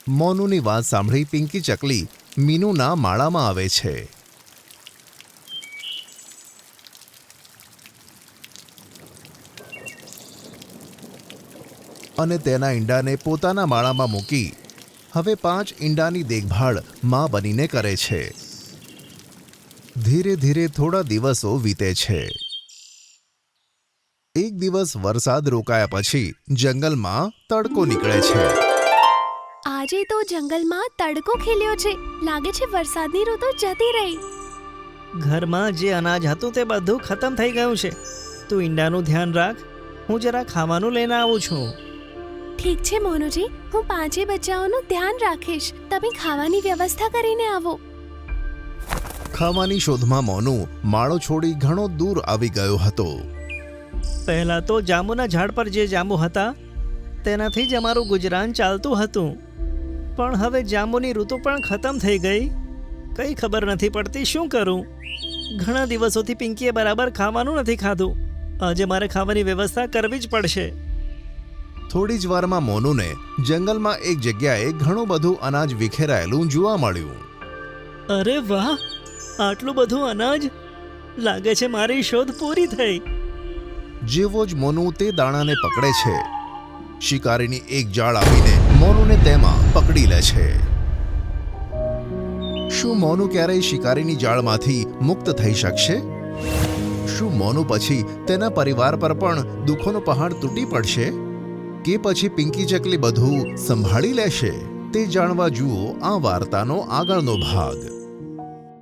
મોનુની વાત સાંભળી પિંકી ચકલી મીનુના માળામાં આવે છે. અને તેના ઈંડાને પોતાના માળામાં મૂકી હવે 5 ઈંડાની દેખભાળ માં બનીને કરે છે. ધીરે ધીરે થોડા દિવસો વીતે છે. એક દિવસ વરસાદ રોકાયા પછી જંગલમાં તડકો નીકળે છે. આજે તો જંગલમાં તડકો ખીલ્યો છે. લાગે છે વરસાદની ઋતુ જતી રહી. ઘરમાં જે અનાજ હતું તે બધું ખતમ થઈ ગયું છે. તું ઈંડાનું ધ્યાન રાખ, હું જરા ખાવાનું લઈને આવું છું. ઠીક છે મોનુજી, હું 5 બચ્ચાઓનું ધ્યાન રાખીશ. તમે ખાવાની વ્યવસ્થા કરીને આવો. ખાવાની શોધમાં મોનુ માળો છોડી ઘણો દૂર આવી ગયો હતો. પહેલાં તો જાંબુના ઝાડ પર જે જાંબુ હતા તેનાથી જ અમારું ગુજરાન ચાલતું હતું. પણ હવે જાંબુની ઋતુ પણ ખતમ થઈ ગઈ. કંઈ ખબર નથી પડતી શું કરું. ઘણા દિવસોથી પિંકીએ બરાબર ખાવાનું નથી ખાધું. આજે મારે ખાવાની વ્યવસ્થા કરવી જ પડશે. થોડી જ વારમાં મોનુને જંગલમાં એક જગ્યાએ ઘણું બધું અનાજ વિખેરાયેલું જોવા મળ્યું. અરે વાહ, આટલું બધું અનાજ! લાગે છે મારી શોધ પૂરી થઈ. જેવો જ મોનુ તે દાણાને પકડે છે, શિકારીની એક જાળ આવીને મોનુને તેમાં પકડી લે છે. શું મોનુ ક્યારેય શિકારીની જાળમાંથી મુક્ત થઈ શકશે? શું મોનુ પછી તેના પરિવાર પર પણ દુઃખોનો પહાડ તૂટી પડશે? કે પછી પિંકી ચકલી બધું સંભાળી લેશે? તે જાણવા જુઓ આ વાર્તાનો આગળનો ભાગ.